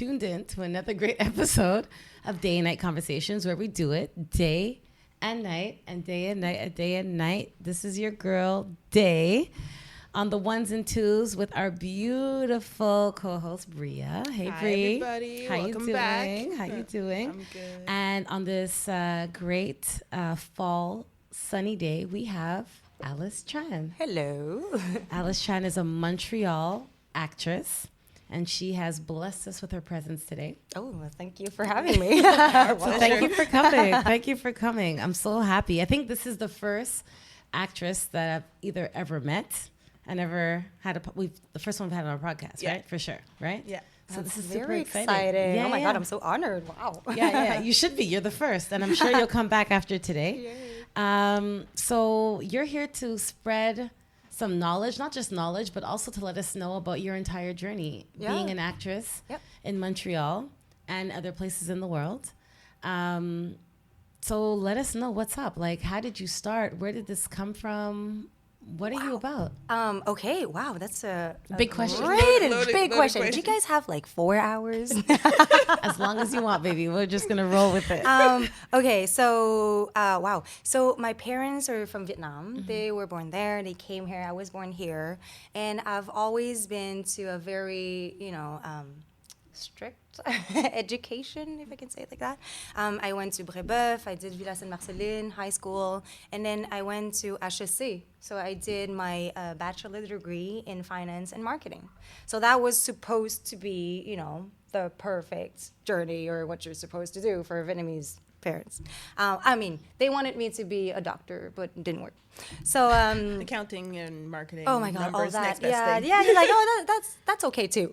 tuned in to another great episode of Day and Night Conversations, where we do it day and night and day and night and day and night. This is your girl, Day, on the ones and twos with our beautiful co-host, Bria. Hey, Hi, Bri. everybody. How Welcome you back. doing? How you doing? I'm good. And on this great fall sunny day, we have Alice Tran. Hello. Alice Tran is a Montreal actress, and she has blessed us with her presence today. Oh, well, thank you for having me. So thank you for coming. Thank you for coming. I'm so happy. I think this is the first actress that I've either ever met and ever had the first one we've had on our podcast, Yeah. right? For sure, right? Yeah. So this is very super exciting. Yeah, oh my yeah. God, I'm so honored. Wow. Yeah. You should be. You're the first, and I'm sure you'll come back after today. So you're here to spread some knowledge, not just knowledge, but also to let us know about your entire journey being an actress in Montreal and other places in the world. So let us know what's up. Like, how did you start? Where did this come from? What are you about? Okay. Wow. That's a Big question. Big question. Do you guys have like 4 hours? As long as you want, baby. We're just going to roll with it. Okay. So, wow. So my parents are from Vietnam. Mm-hmm. They were born there. They came here. I was born here. And I've always been to a very, strict education, if I can say it like that. I went to Brébeuf, I did Villa Sainte-Marceline High School, and then I went to HEC. So I did my bachelor degree in finance and marketing. So that was supposed to be, the perfect journey or what you're supposed to do for Vietnamese parents. They wanted me to be a doctor, but it didn't work. So accounting and marketing. Oh my God, all numbers, that. next best Yeah, thing. yeah. You're like, that's okay too.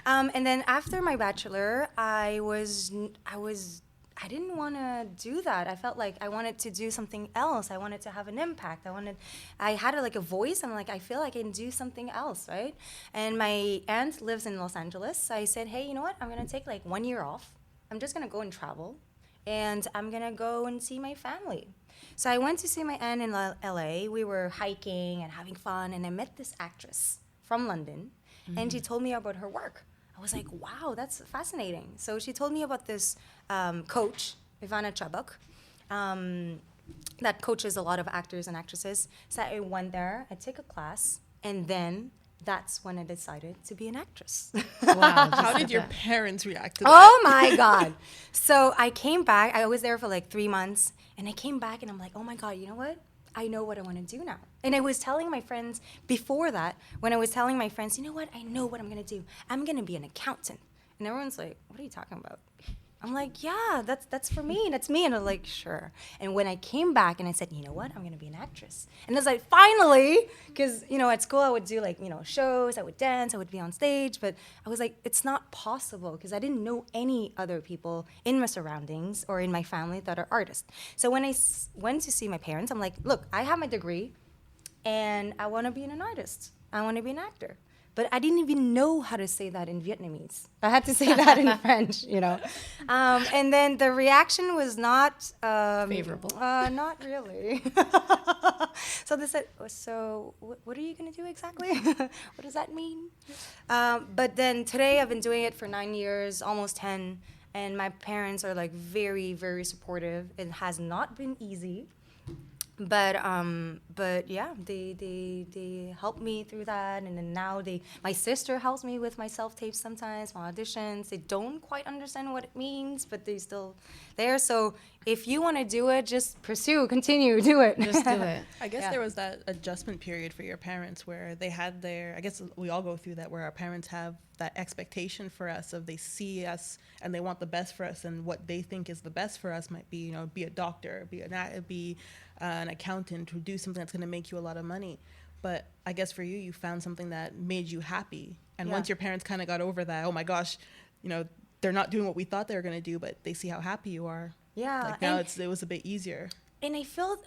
And then after my bachelor, I didn't want to do that. I felt like I wanted to do something else. I wanted to have an impact. I had a voice. I'm like, I feel like I can do something else, right? And my aunt lives in Los Angeles. So I said, hey, you know what? I'm gonna take 1 year off. I'm just gonna go and travel, and I'm gonna go and see my family. So I went to see my aunt in LA. We were hiking and having fun, and I met this actress from London, and she told me about her work. I was like, wow, that's fascinating. So she told me about this coach, Ivana Chabuk, that coaches a lot of actors and actresses. So I went there, I took a class, and then that's when I decided to be an actress. Wow. How did your parents react to that? Oh my God. So I came back. I was there for 3 months, and I came back and I'm like, oh my God, you know what? I know what I want to do now. And I was telling my friends before that, when I was telling my friends, you know what? I know what I'm going to do. I'm going to be an accountant. And everyone's like, what are you talking about? I'm like, yeah, that's for me. That's me. And I'm like, sure. And when I came back and I said, you know what? I'm going to be an actress. And I was like, finally, because, at school I would do shows, I would dance, I would be on stage. But I was like, it's not possible because I didn't know any other people in my surroundings or in my family that are artists. So when I went to see my parents, I'm like, look, I have my degree and I want to be an artist. I want to be an actor. But I didn't even know how to say that in Vietnamese. I had to say that in French, And then the reaction was not favorable. Not really. So they said, so what are you going to do exactly? What does that mean? But then today I've been doing it for 9 years, almost 10. And my parents are very, very supportive. It has not been easy. But yeah, they help me through that, and then now my sister helps me with my self-tapes sometimes, my auditions. They don't quite understand what it means, but they're still there. So if you want to do it, just continue, do it. Just do it. I guess there was that adjustment period for your parents where they had I guess we all go through that, where our parents have that expectation for us of they see us and they want the best for us, and what they think is the best for us might be, be a doctor, be an accountant, to do something that's going to make you a lot of money. But I guess for you found something that made you happy. And once your parents kind of got over that, oh my gosh, they're not doing what we thought they were going to do, but they see how happy you are. Yeah. Now it was a bit easier. And I feel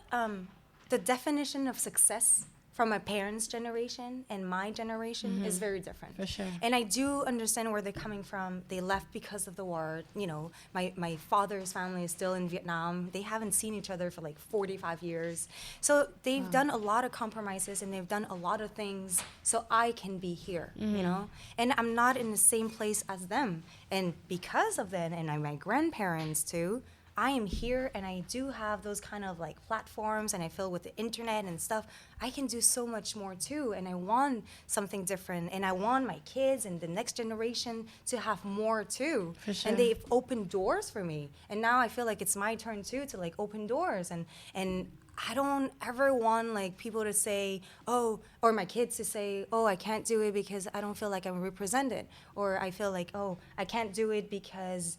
the definition of success from my parents' generation and my generation is very different. For sure. And I do understand where they're coming from. They left because of the war. You know, my father's family is still in Vietnam. They haven't seen each other for like 45 years. So they've done a lot of compromises and they've done a lot of things so I can be here, you know? And I'm not in the same place as them. And because of that, and my grandparents too, I am here and I do have those kind of like platforms, and I feel with the internet and stuff, I can do so much more too. And I want something different, and I want my kids and the next generation to have more too. For sure. And they've opened doors for me. And now I feel like it's my turn too to like open doors. And I don't ever want like people to say, oh, or my kids to say, oh, I can't do it because I don't feel like I'm represented. Or I feel like, oh, I can't do it because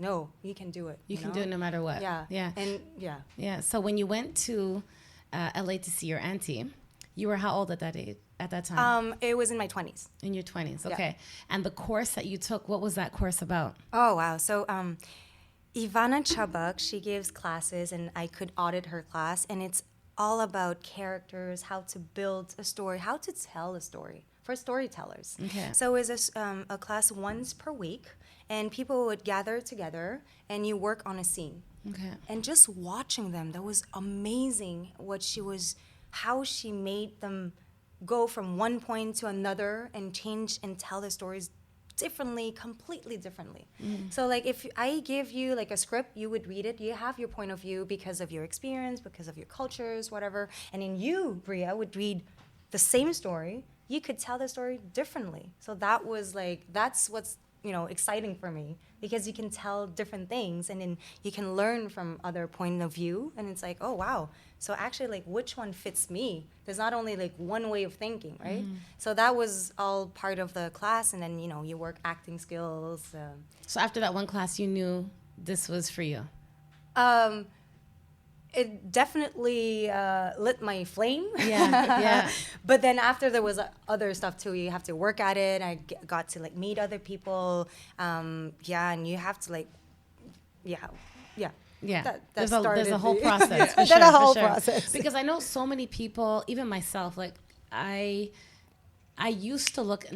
no, you can do it. You can do it no matter what. Yeah. Yeah. And yeah. Yeah. So when you went to LA to see your auntie, you were how old at that age? At that time? It was in my 20s. In your 20s. Yeah. Okay. And the course that you took, what was that course about? Oh, wow. So Ivana Chabak, she gives classes, and I could audit her class, and it's all about characters, how to build a story, how to tell a story for storytellers. Okay. So it was a class once per week, and people would gather together, and you work on a scene. Okay. And just watching them, that was amazing how she made them go from one point to another and change and tell the stories differently, completely differently. So like if I give you like a script, you would read it, you have your point of view because of your experience, because of your cultures, whatever. And then you, Bria, would read the same story, you could tell the story differently. So that was like, that's what's, you know, exciting for me, because you can tell different things and then you can learn from other point of view, and it's like, oh wow, so actually like which one fits me? There's not only like one way of thinking, right? So that was all part of the class, and then, you know, you work acting skills. So after that one class, you knew this was for you? It definitely lit my flame. Yeah, yeah. But then after, there was other stuff too. You have to work at it. I got to like meet other people. Yeah, and you have to like, yeah. Yeah, there's started a whole the- process. For There's sure, a whole for sure. process. Because I know so many people, even myself, like I used to look,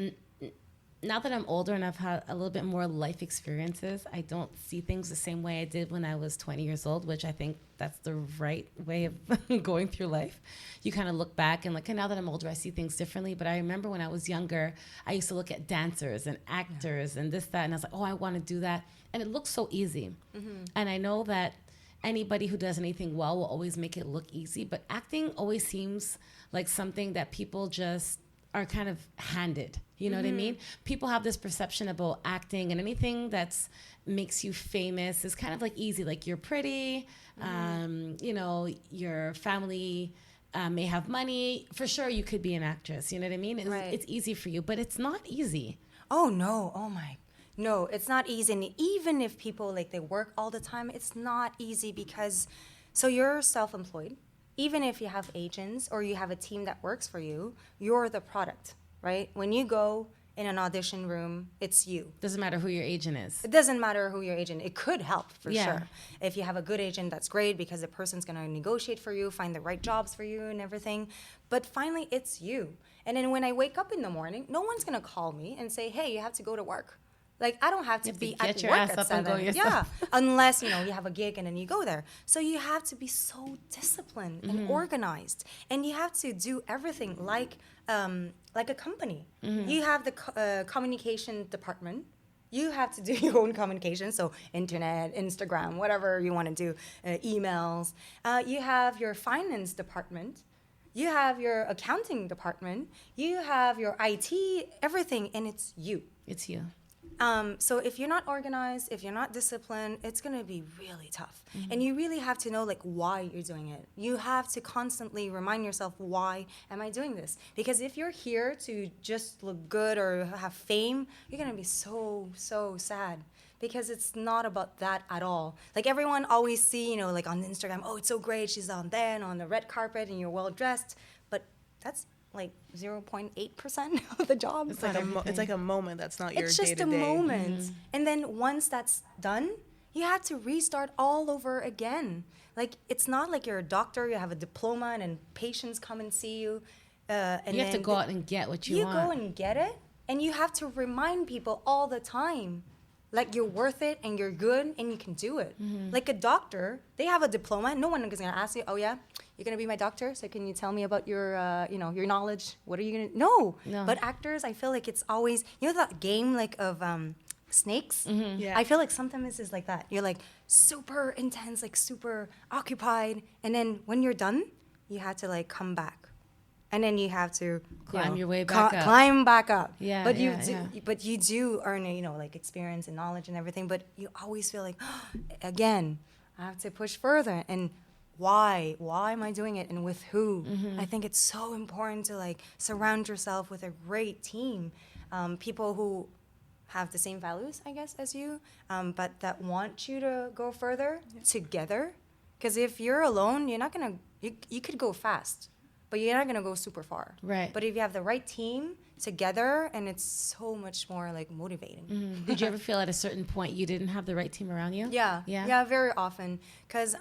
now that I'm older and I've had a little bit more life experiences, I don't see things the same way I did when I was 20 years old, which I think that's the right way of going through life. You kind of look back and like, and now that I'm older, I see things differently. But I remember when I was younger, I used to look at dancers and actors and this, that, and I was like, oh, I want to do that. And it looks so easy. And I know that anybody who does anything well will always make it look easy, but acting always seems like something that people just are kind of handed. You know what I mean? People have this perception about acting, and anything that's makes you famous is kind of like easy. Like you're pretty, you know, your family may have money. For sure, you could be an actress. You know what I mean? It's easy for you, but it's not easy. Oh no! Oh my! No, it's not easy. And even if people like they work all the time, it's not easy because, so you're self-employed. Even if you have agents or you have a team that works for you, you're the product, right? When you go in an audition room, it's you. Doesn't matter who your agent is. It doesn't matter who your agent. It could help for Yeah. sure. If you have a good agent, that's great because the person's gonna negotiate for you, find the right jobs for you and everything. But finally, it's you. And then when I wake up in the morning, no one's gonna call me and say, "Hey, you have to go to work." Like, I don't have to be get at your work ass at up and 7. go yourself. Yeah, unless, you know, you have a gig and then you go there. So you have to be so disciplined and organized. And you have to do everything like a company. You have the communication department. You have to do your own communication, so internet, Instagram, whatever you want to do, emails. You have your finance department. You have your accounting department. You have your IT, everything, and it's you. It's you. So if you're not organized, if you're not disciplined, it's going to be really tough. And you really have to know like why you're doing it. You have to constantly remind yourself, why am I doing this? Because if you're here to just look good or have fame, you're going to be so, so sad. Because it's not about that at all. Like everyone always see, you know, like on Instagram, oh, it's so great. She's on the red carpet and you're well dressed. But that's like 0.8% of the job. It's like a moment that's not your day-to-day. It's just a moment. And then once that's done, you have to restart all over again. Like, it's not like you're a doctor, you have a diploma, and then patients come and see you. And you have to go out and get what you want. You go and get it, and you have to remind people all the time, like, you're worth it, and you're good, and you can do it. Like a doctor, they have a diploma. No one is going to ask you, oh, yeah, you're going to be my doctor, so can you tell me about your, your knowledge? What are you going to... No. But actors, I feel like it's always... You know that game, like, of... snakes. Yeah. I feel like sometimes it's like that. You're like super intense, like super occupied, and then when you're done, you have to like come back, and then you have to climb your way back up. Climb back up. Yeah, but you do earn like experience and knowledge and everything. But you always feel like, again, I have to push further. And why am I doing it, and with who? I think it's so important to like surround yourself with a great team, people who have the same values, I guess, as you, but that want you to go further together. Because if you're alone, you're not gonna, you could go fast, but you're not gonna go super far. Right. But if you have the right team together, and it's so much more like motivating. Did you ever feel at a certain point you didn't have the right team around you? Yeah, very often. Because,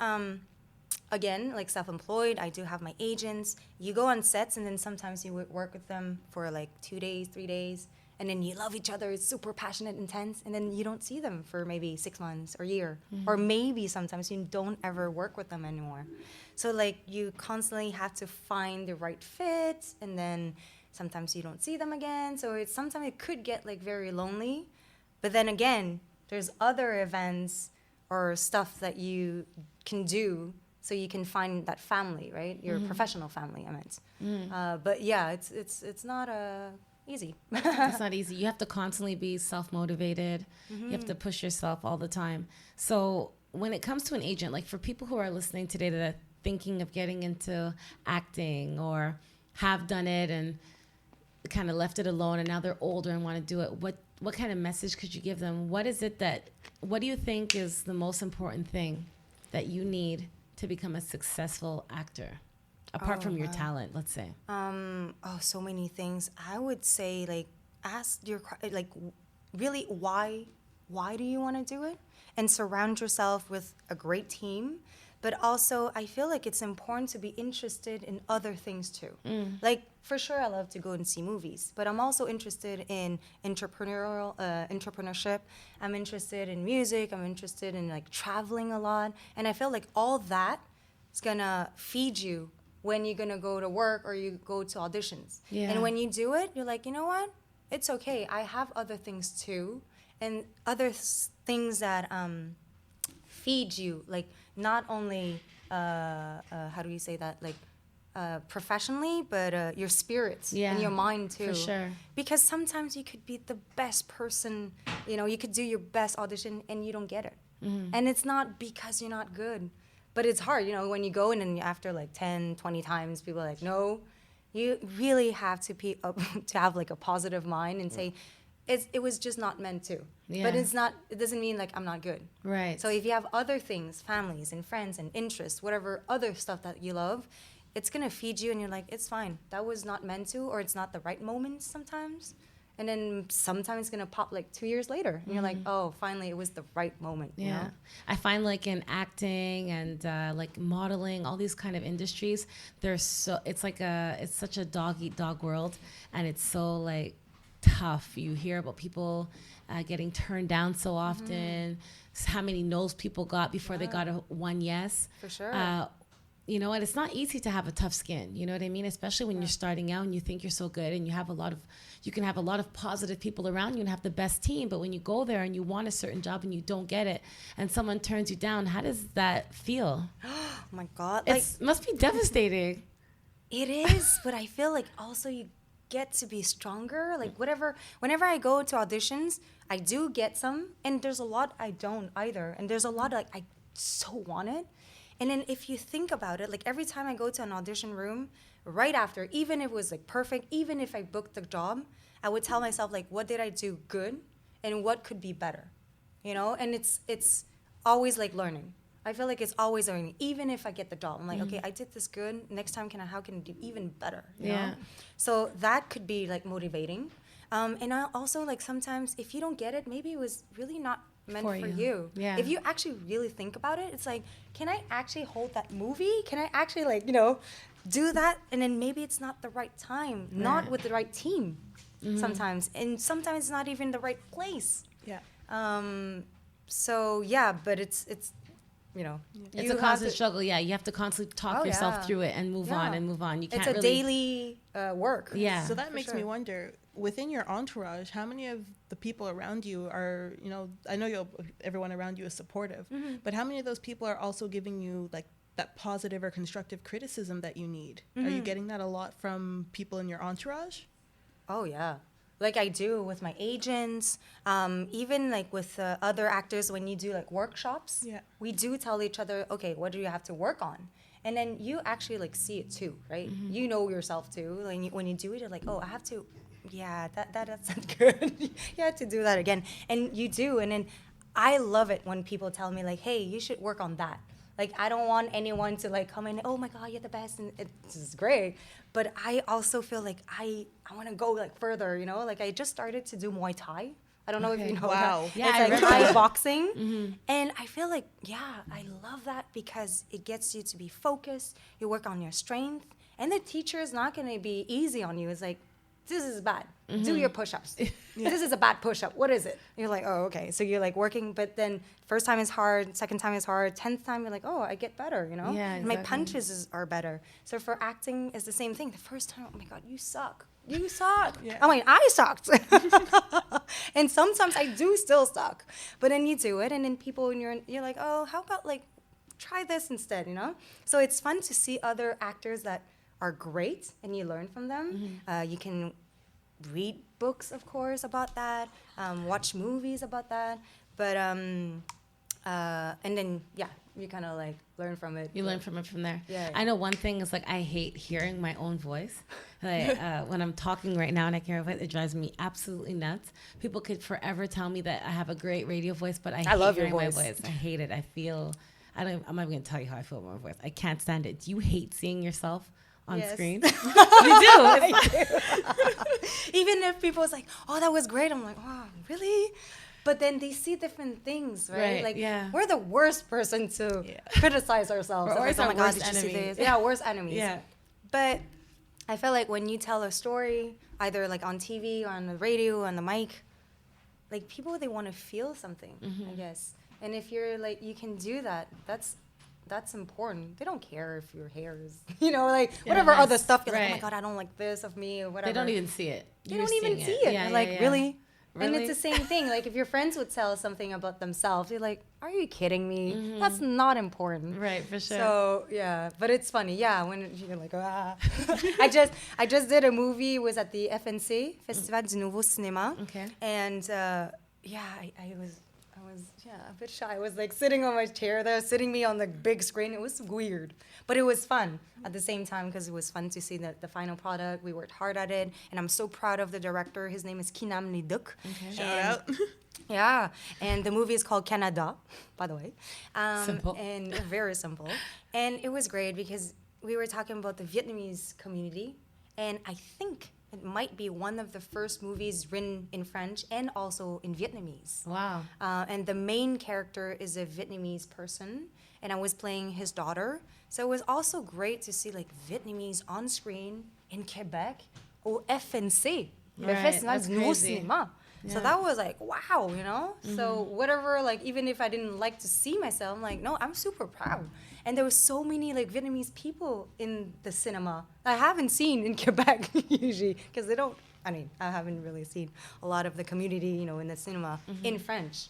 again, like self-employed, I do have my agents. You go on sets, and then sometimes you work with them for like 2 days, 3 days, and then you love each other, it's super passionate, intense, and then you don't see them for maybe 6 months or a year. Or maybe sometimes you don't ever work with them anymore. So like you constantly have to find the right fit, and then sometimes you don't see them again. So sometimes it could get like very lonely. But then again, there's other events or stuff that you can do so you can find that family, right? Your professional family, I meant. But yeah, it's not easy. It's not easy. You have to constantly be self-motivated. You have to push yourself all the time. So when it comes to an agent, like for people who are listening today that are thinking of getting into acting or have done it and kind of left it alone, and now they're older and want to do it, what kind of message could you give them? What do you think is the most important thing that you need to become a successful actor? Apart from your talent, let's say. So many things. I would say, like, ask really why do you want to do it? And surround yourself with a great team. But also, I feel like it's important to be interested in other things too. Like, for sure, I love to go and see movies, but I'm also interested in entrepreneurship. I'm interested in music. I'm interested in like traveling a lot. And I feel like all that is gonna feed you when you're gonna go to work or you go to auditions. Yeah. And when you do it, you're like, you know what? It's okay. I have other things too, and other things that feed you, like not only how do you say that, like professionally, but your spirits and your mind too. For sure. Because sometimes you could be the best person, you could do your best audition and you don't get it. And it's not because you're not good. But it's hard, when you go in and after like 10, 20 times, people are like, no, you really have to to have like a positive mind and say, it was just not meant to. Yeah. But it doesn't mean like I'm not good. Right. So if you have other things, families and friends and interests, whatever other stuff that you love, it's going to feed you and you're like, it's fine. That was not meant to, or it's not the right moment sometimes. And then sometimes it's going to pop like 2 years later. And you're like, oh, finally, it was the right moment. Yeah. You know? I find like in acting and like modeling, all these kind of industries, it's such a dog-eat-dog world. And it's so like tough. You hear about people getting turned down so often, how many no's people got before they got one yes. For sure. You know, and it's not easy to have a tough skin. You know what I mean? Especially when you're starting out and you think you're so good and you can have a lot of positive people around you and have the best team. But when you go there and you want a certain job and you don't get it and someone turns you down, how does that feel? Oh my God. It must be devastating. It is, but I feel like also you get to be stronger. Like whenever I go to auditions, I do get some, and there's a lot I don't either. And there's a lot like I so want it. And then if you think about it, like every time I go to an audition room, right after, even if it was like perfect, even if I booked the job, I would tell myself like, what did I do good and what could be better, you know? And it's always like learning. I feel like it's always learning. Even if I get the job, I'm like, okay, I did this good. Next time, how can I do even better? You know? So that could be like motivating. And I also like sometimes if you don't get it, maybe it was really not meant for you. Yeah. If you actually really think about it, it's like, can I actually hold that movie? Can I actually do that? And then maybe it's not the right time, not with the right team sometimes. And sometimes it's not even the right place. Yeah. So yeah, but it's it's a constant struggle. Yeah, you have to constantly talk yourself through it and move on and move on. You can't. It's a daily work. Yeah. So that makes me wonder, within your entourage, how many of the people around you are, I know everyone around you is supportive, but how many of those people are also giving you like that positive or constructive criticism that you need? Are you getting that a lot from people in your entourage? Oh yeah. Like I do with my agents, even like with other actors when you do like workshops, we do tell each other, okay, what do you have to work on? And then you actually like see it too, right? You know yourself too. Like when you do it, you're like, oh, I have to, that's not good. You have to do that again. And you do. And then I love it when people tell me like, hey, you should work on that. Like, I don't want anyone to like come in, oh my God, you're the best, and it's great. But I also feel like I want to go like further, Like I just started to do Muay Thai. I don't know if you know that. Yeah, it's like Thai boxing. And I feel like, I love that because it gets you to be focused. You work on your strength. And the teacher is not going to be easy on you. It's like, this is bad. Do your push-ups. This is a bad push-up. What is it? You're like, oh, okay. So you're like working, but then first time is hard, second time is hard, 10th time you're like, oh, I get better, Yeah, exactly. My punches are better. So for acting, it's the same thing. The first time, oh my God, you suck. You suck. Yeah. I mean, I sucked. And sometimes I do still suck. But then you do it, and then people, you're like, oh, how about like try this instead, So it's fun to see other actors that are great, and you learn from them. You can read books, of course, about that, watch movies about that, but and then you kind of like learn from it. You learn from it from there. Yeah. I know one thing is like I hate hearing my own voice. Like when I'm talking right now and I can hear my voice, it drives me absolutely nuts. People could forever tell me that I have a great radio voice, but I hate love your hearing my voice. voice. I hate it. I'm not even gonna tell you how I feel about my voice. I can't stand it. Do you hate seeing yourself on screen? You do. Even if people's like, oh, that was great, I'm like, oh, really? But then they see different things, right? Like, we're the worst person to criticize ourselves. We're always like, oh my our God, worst did you see enemies. this? Yeah, worst enemies. Yeah. But I feel like when you tell a story, either like on TV or on the radio, on the mic, like people, they want to feel something, I guess. And if you're like, you can do that, that's important. They don't care if your hair is, whatever other stuff. You're like, oh my God, I don't like this of me or whatever. They don't even see it. They don't even see it. Yeah, They're like, really? And Really? it's the same thing. Like if your friends would tell something about themselves, you're like, are you kidding me? That's not important. Right, for sure. So yeah, but it's funny. Yeah, when you're like, I just did a movie. It was at the FNC Festival du Nouveau Cinéma. Okay. And I was a bit shy. I was like sitting on my chair there, sitting me on the big screen. It was weird, but it was fun at the same time because it was fun to see the final product. We worked hard at it, and I'm so proud of the director. His name is Kinam Liduk. Okay. Shout out. Yeah, and the movie is called Canada, by the way. Simple. And very simple. And it was great because we were talking about the Vietnamese community, and I think it might be one of the first movies written in French and also in Vietnamese. Wow. And the main character is a Vietnamese person, and I was playing his daughter. So it was also great to see like Vietnamese on screen in Quebec au FNC, le Right, Festival that's du Nouveau crazy. Cinéma. So Yeah. that was like, wow, So whatever, like even if I didn't like to see myself, I'm like, no, I'm super proud. And there was so many like Vietnamese people in the cinema I haven't seen in Quebec usually because I haven't really seen a lot of the community, in the cinema in French.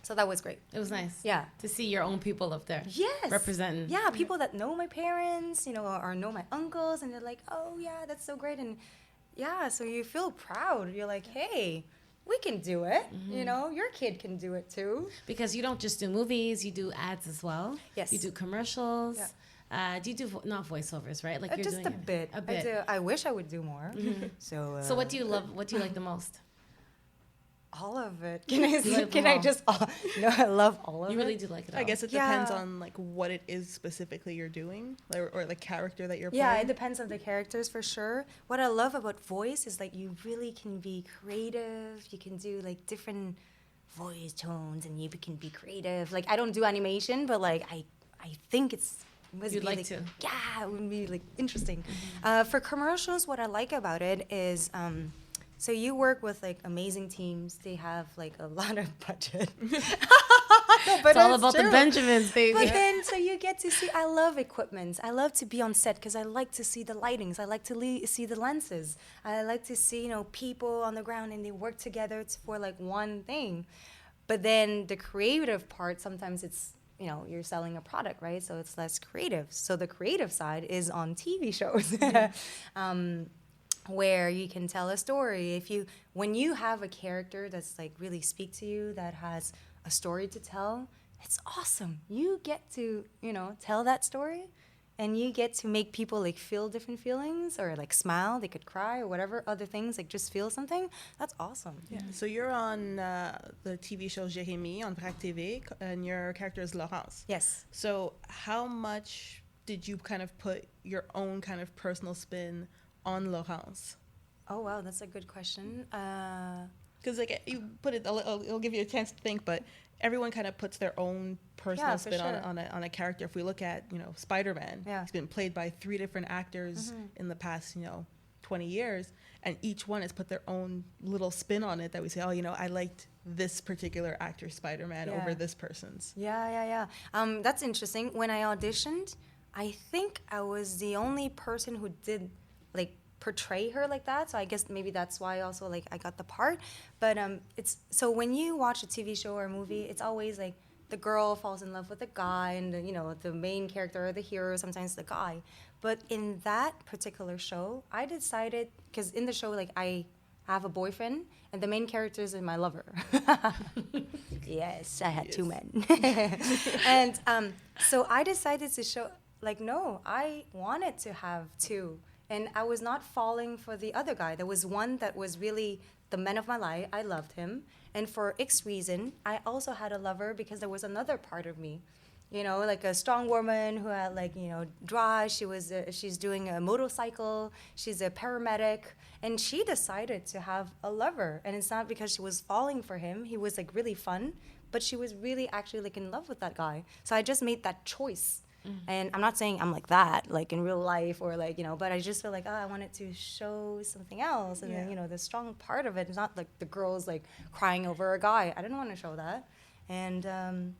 So that was great. It was nice. Yeah. To see your own people up there. Yes. Representing. Yeah, people that know my parents, or know my uncles, and they're like, oh yeah, that's so great. And yeah, so you feel proud. You're like, hey, we can do it. Your kid can do it too. Because you don't just do movies, you do ads as well. Yes. You do commercials. Yeah. Do you do not voiceovers, right? Like you're Just doing a bit. A bit. I wish I would do more. So. So what do you love? What do you like the most? All of it. Can I? You like Can them I all. just? No, I love all of it. You really do like it all. I guess it depends Yeah. on like what it is specifically you're doing, or the character that you're playing. Yeah, it depends on the characters for sure. What I love about voice is like you really can be creative. You can do like different voice tones, and you can be creative. Like I don't do animation, but like I think You'd like to. Yeah, it would be like interesting. For commercials, what I like about it is, so you work with like amazing teams. They have like a lot of budget. It's all about the Benjamins, baby. But then, so you get to see, I love equipment. I love to be on set because I like to see the lightings. I like to see the lenses. I like to see, people on the ground and they work together for like one thing. But then the creative part, sometimes it's, you're selling a product, right? So it's less creative. So the creative side is on TV shows. Where you can tell a story. When you have a character that's like really speak to you, that has a story to tell, it's awesome. You get to, tell that story, and you get to make people like feel different feelings, or like smile, they could cry, or whatever other things, like just feel something. That's awesome. Yeah. So you're on the TV show Jeremie on vractv, and your character is Laurence. Yes. So how much did you kind of put your own kind of personal spin on Laurence? Oh wow, that's a good question. Because like you put it, it'll give you a chance to think, but everyone kind of puts their own personal spin on a character. If we look at Spider-Man, he's been played by 3 different actors in the past 20 years, and each one has put their own little spin on it that we say, I liked this particular actor's Spider-Man over this person's. Yeah. That's interesting. When I auditioned, I think I was the only person who did like portray her like that, so I guess maybe that's why also like I got the part. But it's so when you watch a TV show or a movie, it's always like the girl falls in love with the guy, and the main character or the hero, sometimes the guy. But in that particular show, I decided, because in the show like I have a boyfriend and the main character is my lover. Yes, I had 2 men. And so I decided to show like, no, I wanted to have 2. And I was not falling for the other guy. There was one that was really the man of my life. I loved him. And for X reason, I also had a lover because there was another part of me. Like a strong woman who had like, drive. She's doing a motorcycle. She's a paramedic. And she decided to have a lover. And it's not because she was falling for him. He was like really fun. But she was really actually like in love with that guy. So I just made that choice. And I'm not saying I'm like that, like in real life or like, but I just feel like, I wanted to show something else. And then, the strong part of it is not like the girls like crying over a guy. I didn't want to show that. And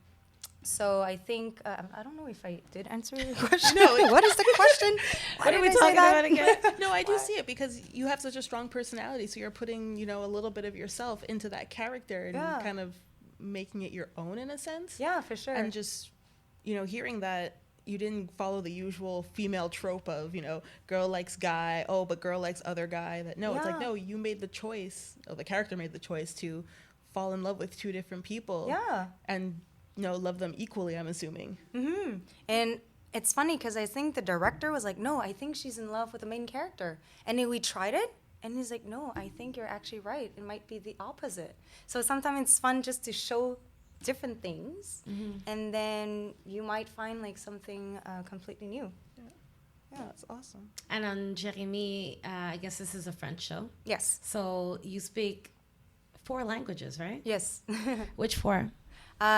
so I think, I don't know if I did answer your question. No. What is the question? What are we talking about again? No, I do see it because you have such a strong personality. So you're putting, a little bit of yourself into that character and kind of making it your own in a sense. Yeah, for sure. And just, hearing that you didn't follow the usual female trope of, girl likes guy, but girl likes other guy. It's like, no, you made the choice, the character made the choice to fall in love with 2 different people. Yeah. And, love them equally, I'm assuming. Mm-hmm. And it's funny because I think the director was like, no, I think she's in love with the main character. And then we tried it. And he's like, no, I think you're actually right. It might be the opposite. So sometimes it's fun just to show different things, and then you might find like something completely new. Yeah, that's awesome. And on Jeremie, I guess this is a French show. Yes. So you speak 4 languages, right? Yes. Which 4?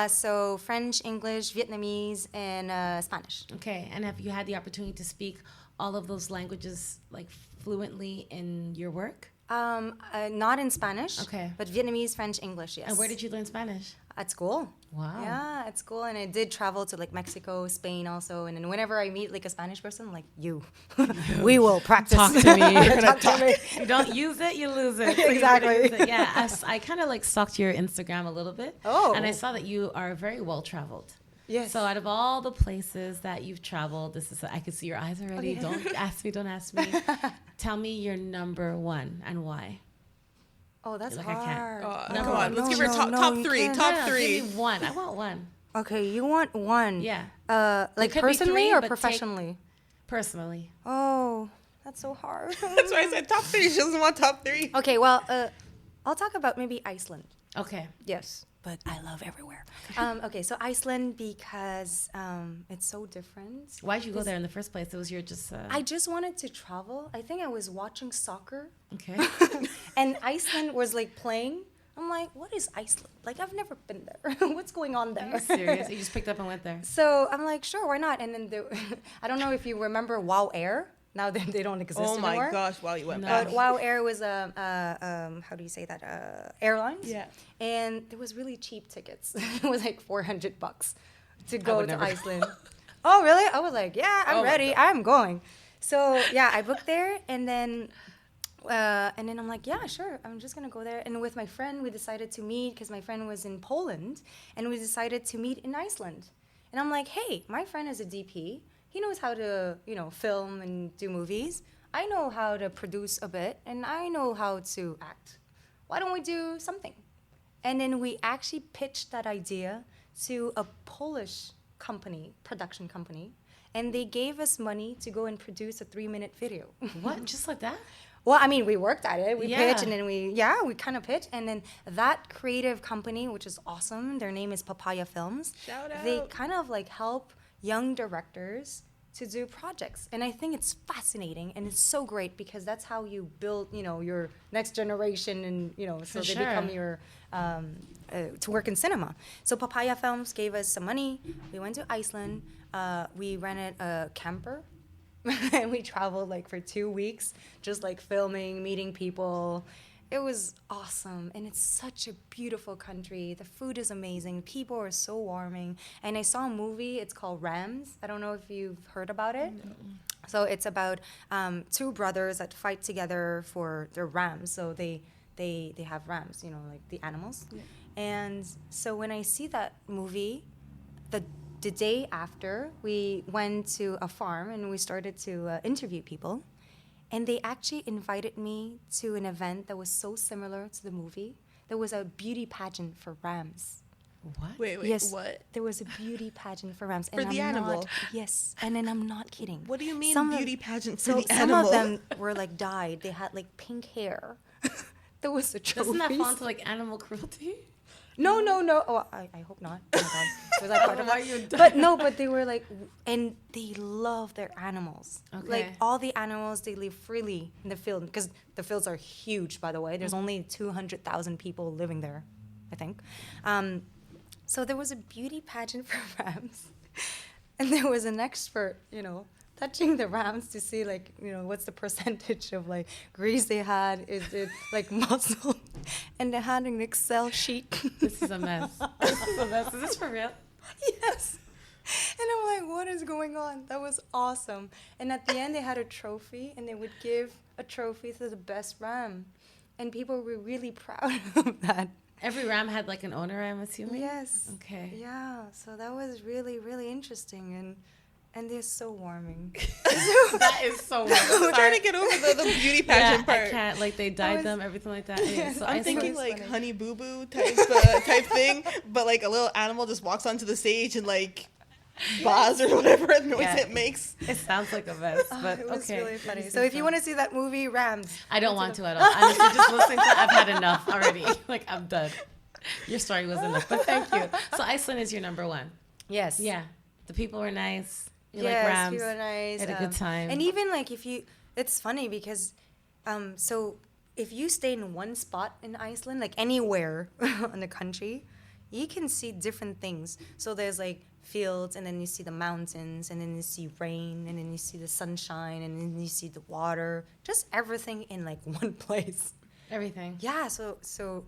So French, English, Vietnamese, and Spanish. Okay. And have you had the opportunity to speak all of those languages like fluently in your work? Not in Spanish. Okay. But Vietnamese, French, English, yes. And where did you learn Spanish? At school. Wow. Yeah, at school. And I did travel to like Mexico, Spain also. And then whenever I meet like a Spanish person, I'm like, we will practice. Talk to me. You're gonna talk to me. You don't use it, you lose it. Exactly. Use it. Yeah, I kind of like stalked your Instagram a little bit. Oh. And I saw that you are very well traveled. Yes. So out of all the places that you've traveled, I could see your eyes already. Okay. Don't ask me. Tell me your number 1 and why. Oh, that's Like, I can't. hard. Come on, let's give her top 3. Top 3. Give me 1. I want 1. Okay, you want 1. Yeah. Like could be personally 3, or but professionally? Personally. Oh, that's so hard. That's why I said top 3. She doesn't want top 3. Okay, well, I'll talk about maybe Iceland. Okay. Yes, but I love everywhere. Okay, so Iceland because it's so different. Why'd you go there in the first place? It was your just... I just wanted to travel. I think I was watching soccer. Okay. And Iceland was like playing I'm like, what is Iceland? Like, I've never been there. What's going on Are there? you serious? You just picked up and went there. So I'm like, sure, why not? And then I don't know if you remember Wow Air. Now they don't exist anymore. Oh my gosh! Wow, you went No. back. But Wow Air was how do you say that? Airlines. Yeah. And there was really cheap tickets. It was like $400 to go would to never go. Iceland. Oh really? I was like, yeah, I'm Oh my ready. God. I'm going. So yeah, I booked there, and then I'm like, yeah, sure. I'm just gonna go there. And with my friend, we decided to meet because my friend was in Poland, and we decided to meet in Iceland. And I'm like, hey, my friend is a DP. He knows how to, film and do movies. I know how to produce a bit, and I know how to act. Why don't we do something? And then we actually pitched that idea to a Polish production company, and they gave us money to go and produce a 3-minute video. What? Just like that? Well, I mean, we worked at it. We Yeah. pitched, and then we kind of pitched. And then that creative company, which is awesome, their name is Papaya Films. Shout out. They kind of like help young directors to do projects. And I think it's fascinating, and it's so great because that's how you build, your next generation, and, so For they sure. become your, to work in cinema. So Papaya Films gave us some money. We went to Iceland. We rented a camper. And we traveled like for 2 weeks, just like filming, meeting people. It was awesome. And it's such a beautiful country. The food is amazing. People are so warming. And I saw a movie, it's called Rams. I don't know if you've heard about it. No. So it's about 2 brothers that fight together for their rams. So they have rams, like the animals. Yeah. And so when I see that movie, the day after, we went to a farm and we started to interview people. And they actually invited me to an event that was so similar to the movie. There was a beauty pageant for rams. What? Wait, Yes, what? there was a beauty pageant for rams. For the animal? Yes, and then I'm not kidding. What do you mean Some of- beauty pageant for So the animal? some of them were like dyed. They had like pink hair. There was a trophy. Doesn't that fall into like animal cruelty? No. Oh, I hope not. Oh my God. Was that part of Why it? you But they were like, and they love their animals. Okay. Like all the animals, they live freely in the field because the fields are huge, by the way. There's only 200,000 people living there, I think. So there was a beauty pageant for rams, and there was an expert, touching the rams to see like, what's the percentage of like grease they had, is it like muscle, and they had an Excel sheet. This is a mess. This is a mess. Is this for real? Yes. And I'm like, what is going on? That was awesome. And at the end, they had a trophy, and they would give a trophy to the best ram. And people were really proud of that. Every ram had like an owner, I'm assuming? Yes. Okay. Yeah. So that was really, really interesting. And they're so warming. That is so weird. I'm trying to get over the beauty pageant part. I can't. Like they dyed them, everything like that. Yeah, so I'm I thinking saw- like funny. Honey Boo Boo type thing, but like a little animal just walks onto the stage and like buzz or whatever noise Yeah. it makes. It sounds like a mess, but It was okay. really funny. This So is if you fun. want to see that movie, Rams. I don't want to at all. Honestly, just listening to it, I've had enough already. Like I'm done. Your story was enough, but thank you. So Iceland is your number one. Yes. Yeah, the people were nice. You Yes, like rams. people are nice. Had a good time. And even like it's funny because, so if you stay in one spot in Iceland, like anywhere in the country, you can see different things. So there's like fields, and then you see the mountains, and then you see rain, and then you see the sunshine, and then you see the water. Just everything in like one place. Everything. Yeah. So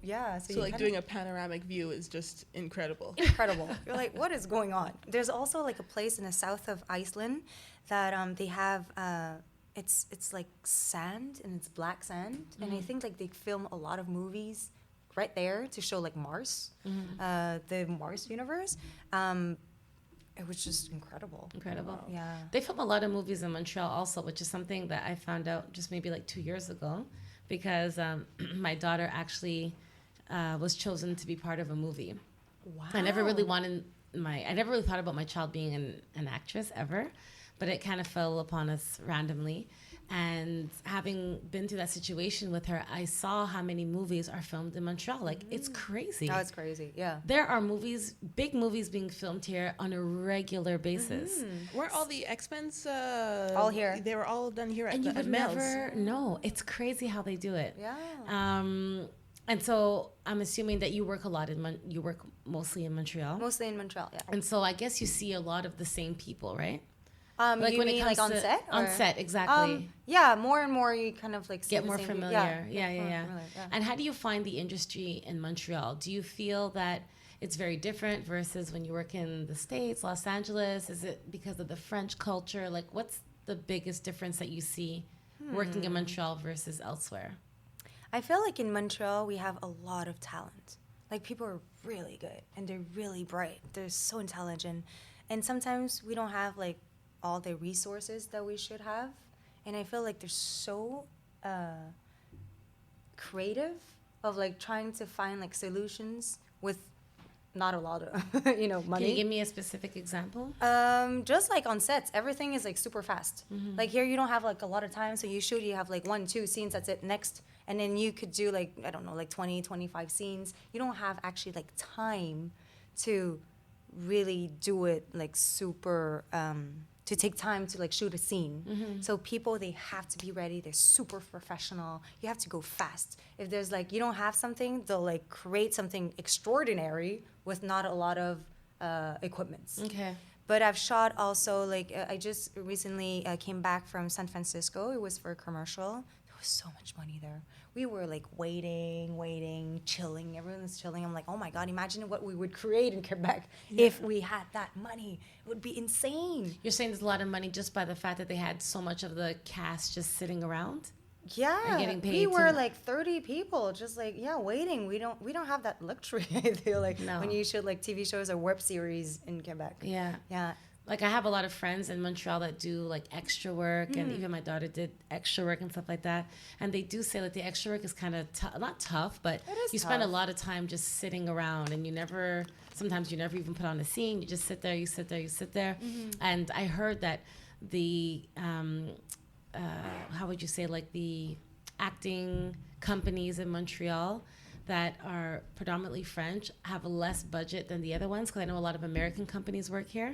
yeah. So like doing a panoramic view is just incredible. Incredible. You're like, what is going on? There's also like a place in the south of Iceland that they have. It's like sand, and it's black sand, and I think like they film a lot of movies right there to show like Mars, the Mars universe. It was just incredible. Incredible. Yeah. They film a lot of movies in Montreal also, which is something that I found out just maybe like 2 years ago, because my daughter actually was chosen to be part of a movie. Wow. I never really thought about my child being an actress ever, but it kind of fell upon us randomly. And having been through that situation with her, I saw how many movies are filmed in Montreal. Like, it's crazy. Oh, it's crazy. Yeah. There are movies, big movies being filmed here on a regular basis. Weren't all the X-Men's All here. They were all done here And you at would Mel's. never know. It's crazy how they do it. Yeah. And so I'm assuming that you work a lot you work mostly in Montreal. Mostly in Montreal, yeah. And so I guess you see a lot of the same people, right? Like you mean like on set? On set, exactly. Yeah, more and more you kind of like see get the more same familiar. people. Yeah. Familiar, yeah. And how do you find the industry in Montreal? Do you feel that it's very different versus when you work in the States, Los Angeles? Is it because of the French culture? Like, what's the biggest difference that you see working in Montreal versus elsewhere? I feel like in Montreal we have a lot of talent. Like people are really good and they're really bright. They're so intelligent. And sometimes we don't have like all the resources that we should have. And I feel like they're so creative of like trying to find like solutions with not a lot of money. Can you give me a specific example? Just like on sets, everything is like super fast. Like here you don't have like a lot of time, so you have like 1-2 scenes, that's it, next. And then you could do like, I don't know, like 20-25 scenes. You don't have actually like time to really do it like super to take time to like shoot a scene. So people, they have to be ready. They're super professional. You have to go fast. If there's like, you don't have something, they'll like create something extraordinary with not a lot of equipments. Okay. But I've shot also, like I just recently came back from San Francisco. It was for a commercial. There was so much money there. We were like waiting, chilling. Everyone was chilling. I'm like, oh my God, imagine what we would create in Quebec if we had that money. It would be insane. You're saying there's a lot of money just by the fact that they had so much of the cast just sitting around? Yeah, getting paid we were like 30 people, just like waiting. We don't have that luxury. I feel like when you shoot like TV shows or web series in Quebec. Yeah. Like I have a lot of friends in Montreal that do like extra work, and even my daughter did extra work and stuff like that. And they do say that the extra work is kind of not tough, but you spend a lot of time just sitting around, and sometimes you never even put on a scene. You just sit there. And I heard that the how would you say, like the acting companies in Montreal that are predominantly French have a less budget than the other ones, because I know a lot of American companies work here.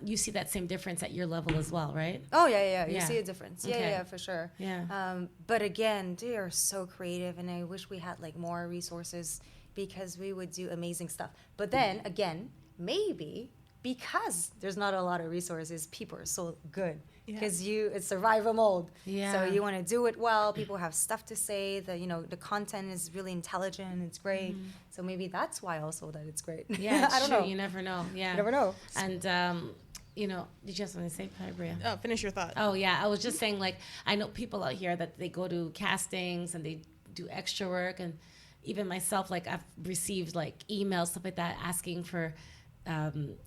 You see that same difference at your level as well, right? Oh, yeah. You see a difference. Okay. Yeah, for sure. Yeah. But again, they are so creative, and I wish we had like more resources because we would do amazing stuff. But then again, maybe because there's not a lot of resources, people are so good. Because it's survival mode. Yeah. So you want to do it well. People have stuff to say. The content is really intelligent. It's great. So maybe that's why also that it's great. Yeah, I don't know. You never know. Yeah. You never know. And did you have something to say, Bria? Oh, finish your thought. Oh yeah, I was just saying, like, I know people out here that they go to castings and they do extra work, and even myself, like I've received like emails, stuff like that, asking for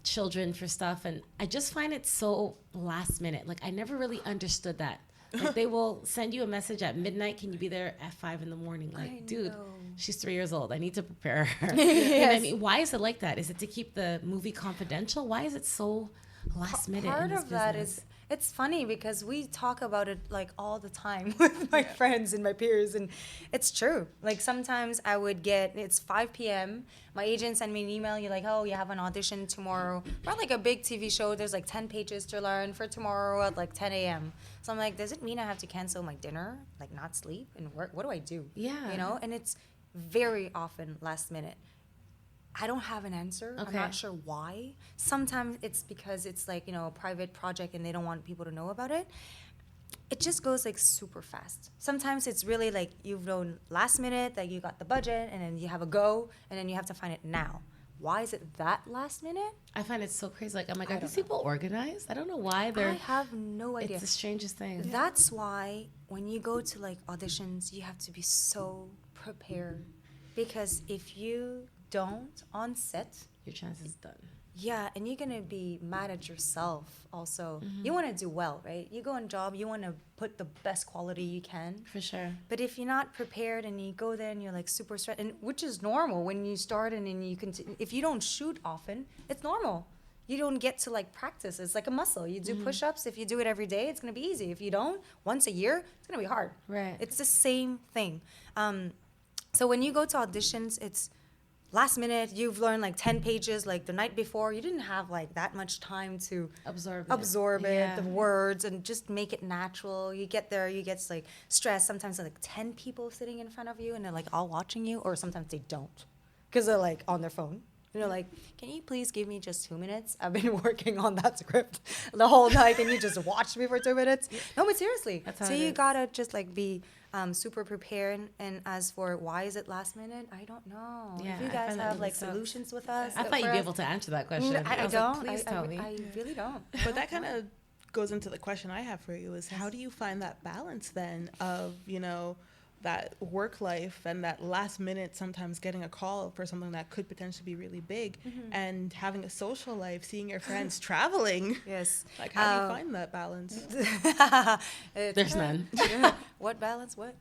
children for stuff, and I just find it so last minute. Like I never really understood that. Like they will send you a message at midnight, can you be there at 5 a.m? Like, dude, she's 3 years old, I need to prepare her. Yes. I mean, why is it like that? Is it to keep the movie confidential? Why is it so last minute? Part of that is, it's funny because we talk about it like all the time with my friends and my peers, and it's true. Like sometimes I would it's 5 p.m. My agent sent me an email. You're like, oh, you have an audition tomorrow for like a big TV show. There's like 10 pages to learn for tomorrow at like 10 a.m. So I'm like, does it mean I have to cancel my dinner, like not sleep and work? What do I do? Yeah. And it's very often last minute. I don't have an answer. Okay. I'm not sure why. Sometimes it's because it's like, a private project and they don't want people to know about it. It just goes like super fast. Sometimes it's really like you've known last minute that you got the budget and then you have a go and then you have to find it now. Why is it that last minute? I find it so crazy. Like, I'm like, are these people organized? I don't know why they're... I have no idea. It's the strangest thing. That's why when you go to like auditions, you have to be so prepared. Because if you don't on set, your chance is done. Yeah, and you're gonna be mad at yourself also. You want to do well, right? You go on job, you want to put the best quality you can. For sure. But if you're not prepared and you go there and you're like super stressed, and which is normal when you start and then you continue. If you don't shoot often, it's normal. You don't get to like practice. It's like a muscle. You do push-ups. If you do it every day, it's gonna be easy. If you don't, once a year, it's gonna be hard. Right. It's the same thing. So when you go to auditions, it's last minute, you've learned like 10 pages like the night before. You didn't have like that much time to absorb it, the words, and just make it natural. You get there, you get like stressed. Sometimes like 10 people sitting in front of you and they're like all watching you, or sometimes they don't because they're like on their phone. And they're like, can you please give me just 2 minutes? I've been working on that script the whole night and you just watched me for 2 minutes. No, but seriously. So you gotta just like be super prepared. And as for why is it last minute, I don't know. Yeah, if you guys have like solutions with us. I thought you'd be able to answer that question. I don't. Like, please tell me. I really don't. But that kind of goes into the question I have for you is how do you find that balance then of, you know, that work life and that last minute sometimes getting a call for something that could potentially be really big and having a social life, seeing your friends traveling. Yes. Like how do you find that balance? There's none. What balance? What?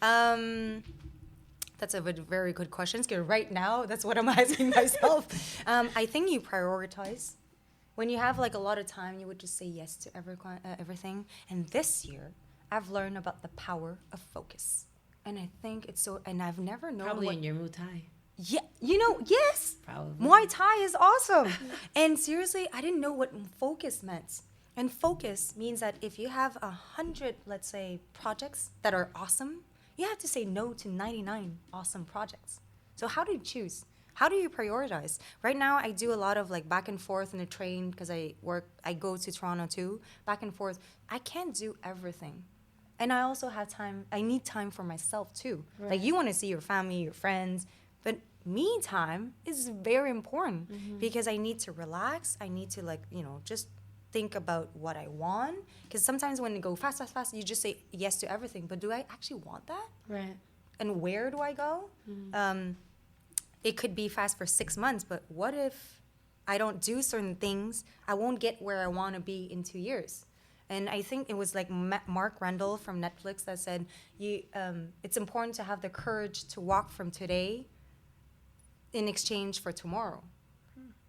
That's a very good question. Because right now, that's what I'm asking myself. I think you prioritize. When you have like a lot of time, you would just say yes to everything. And this year, I've learned about the power of focus. And I think it's so, and I've never known Probably in your Muay Thai. Yeah, you know, yes. Probably. Muay Thai is awesome. And seriously, I didn't know what focus meant. And focus means that if you have 100, let's say, projects that are awesome, you have to say no to 99 awesome projects. So how do you choose? How do you prioritize? Right now, I do a lot of like back and forth in the train because I go to Toronto too, back and forth. I can't do everything. And I also have time, I need time for myself too. Right. Like you want to see your family, your friends, but me time is very important because I need to relax. I need to like, you know, just think about what I want. Because sometimes when you go fast, you just say yes to everything. But do I actually want that? Right. And where do I go? It could be fast for 6 months, but what if I don't do certain things? I won't get where I want to be in 2 years. And I think it was like Mark Randall from Netflix that said, it's important to have the courage to walk from today in exchange for tomorrow.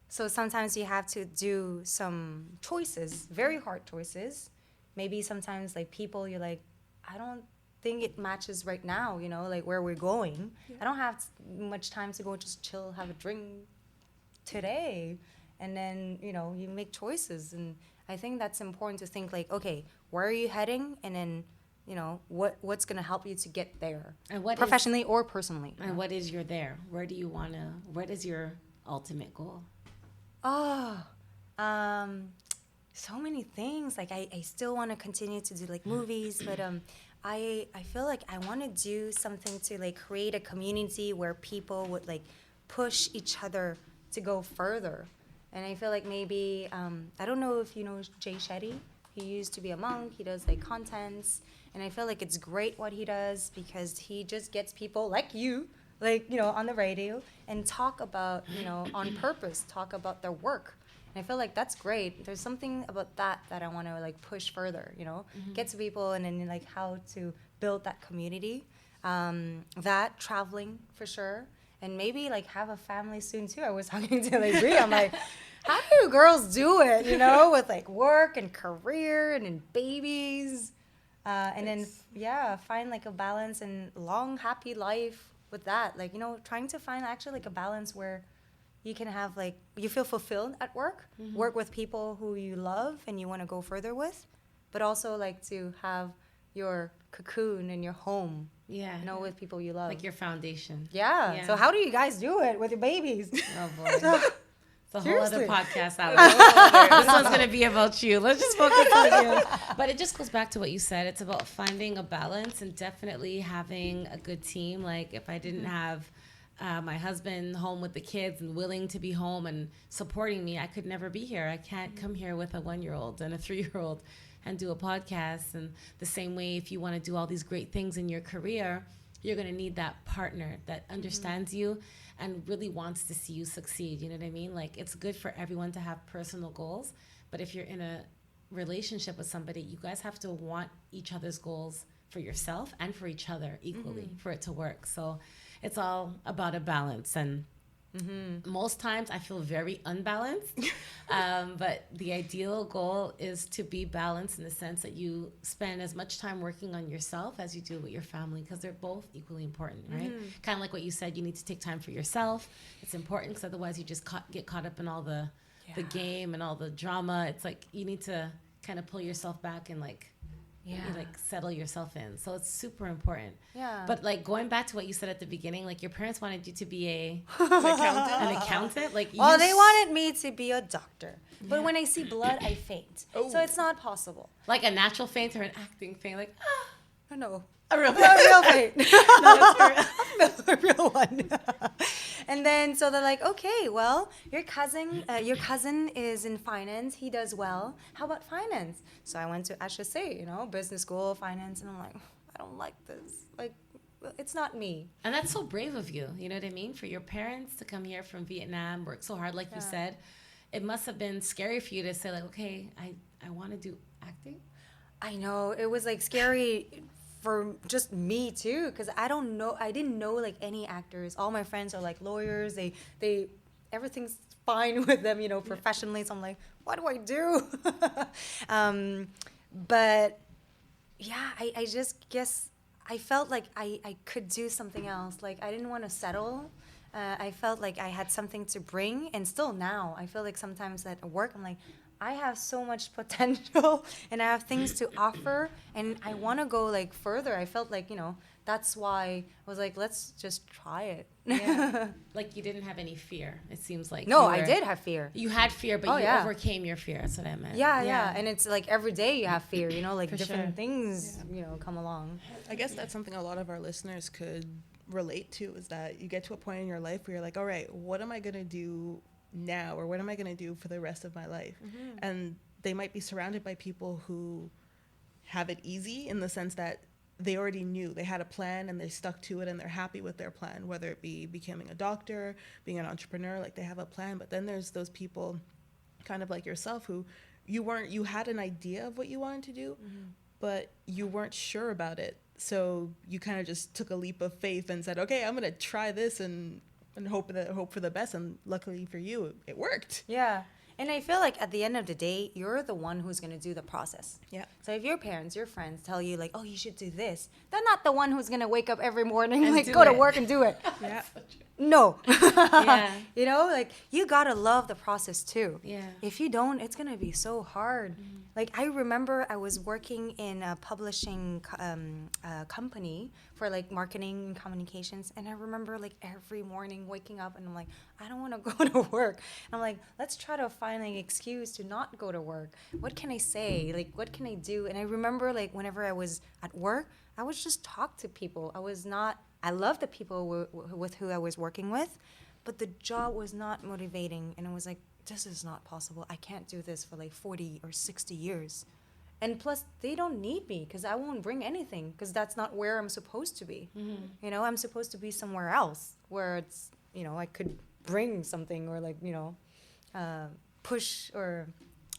So sometimes you have to do some choices, very hard choices. Maybe sometimes like people, you're like, I don't think it matches right now, you know, like where we're going. Yeah. I don't have much time to go just chill, have a drink today. And then, you know, you make choices. And I think that's important to think like, okay, where are you heading? And then, you know, what's going to help you to get there, and what professionally or personally. And what is your there? Where do you want to, what is your ultimate goal? Oh, so many things. Like I still want to continue to do like movies, but I feel like I want to do something to like create a community where people would like push each other to go further. And I feel like maybe, I don't know if you know Jayshadee. He used to be a monk. He does like contents. And I feel like it's great what he does because he just gets people like you, like, you know, on the radio and talk about, you know, on purpose, talk about their work. And I feel like that's great. There's something about that I want to like push further, you know, get to people and then like how to build that community. That traveling for sure. And maybe like have a family soon too. I was talking to like Brie. I'm like, how do girls do it, you know, with like work and career and then babies? And then, yeah, find like a balance and long, happy life with that. Like, you know, trying to find actually like a balance where you can have like, you feel fulfilled at work, work with people who you love and you want to go further with, but also like to have your cocoon and your home. Yeah. You know, with people you love. Like your foundation. Yeah. So how do you guys do it with your babies? Oh, boy. It's a whole other podcast out. This one's going to be about you. Let's just focus on you. But it just goes back to what you said. It's about finding a balance and definitely having a good team. Like if I didn't have my husband home with the kids and willing to be home and supporting me, I could never be here. I can't come here with a 1-year-old and a 3-year-old and do a podcast. And the same way, if you want to do all these great things in your career, you're going to need that partner that understands you and really wants to see you succeed. You know what I mean? Like, it's good for everyone to have personal goals, but if you're in a relationship with somebody, you guys have to want each other's goals for yourself and for each other equally for it to work. So it's all about a balance. And Most times I feel very unbalanced. But the ideal goal is to be balanced in the sense that you spend as much time working on yourself as you do with your family, because they're both equally important, right? Kind of like what you said, you need to take time for yourself. It's important because otherwise you just get caught up in all the game and all the drama. It's like you need to kind of pull yourself back and like you like settle yourself in. So it's super important. Yeah. But like going back to what you said at the beginning, like your parents wanted you to be an accountant. Like, well, they wanted me to be a doctor, but when I see blood, I faint. So it's not possible. Like a natural faint or an acting faint, like no, a real faint. No, that's a real one. And then so they're like, okay, well, your cousin is in finance. He does well. How about finance? So I went to HEC, business school, finance, and I'm like, I don't like this. Like, it's not me. And that's so brave of you. You know what I mean? For your parents to come here from Vietnam, work so hard, like you said, it must have been scary for you to say like, okay, I want to do acting. I know, it was like scary for just me too, because I didn't know like any actors. All my friends are like lawyers. They everything's fine with them, professionally. So I'm like, what do I do? But yeah, I just guess I felt like I could do something else. Like I didn't want to settle. I felt like I had something to bring, and still now I feel like sometimes at work I'm like, I have so much potential and I have things to offer and I want to go like further. I felt like, that's why I was like, let's just try it. Yeah. Like you didn't have any fear. It seems like. No, I did have fear. You had fear, but you overcame your fear. That's what I meant. Yeah. And it's like every day you have fear, like For different things, come along. I guess that's something a lot of our listeners could relate to, is that you get to a point in your life where you're like, all right, what am I going to do now, or what am I going to do for the rest of my life? And they might be surrounded by people who have it easy in the sense that they already knew, they had a plan and they stuck to it and they're happy with their plan, whether it be becoming a doctor, being an entrepreneur, like they have a plan. But then there's those people kind of like yourself who you had an idea of what you wanted to do, but you weren't sure about it. So you kind of just took a leap of faith and said, okay, I'm going to try this and hope for the best, and luckily for you, it worked. Yeah, and I feel like at the end of the day, you're the one who's gonna do the process. Yeah. So if your parents, your friends tell you like, oh, you should do this, they're not the one who's gonna wake up every morning and like go to work and do it. Yeah. No. Yeah. Like you gotta love the process too. Yeah. If you don't, it's gonna be so hard. Like I remember I was working in a publishing company for like marketing and communications, and I remember like every morning waking up and I'm like, I don't want to go to work. And I'm like, let's try to find an excuse to not go to work. What can I say? Like, what can I do? And I remember like whenever I was at work, I would just talk to people. I loved the people with who I was working with, but the job was not motivating, and it was like, this is not possible. I can't do this for like 40 or 60 years. And plus, they don't need me because I won't bring anything, because that's not where I'm supposed to be. I'm supposed to be somewhere else where it's, I could bring something, or like, push, or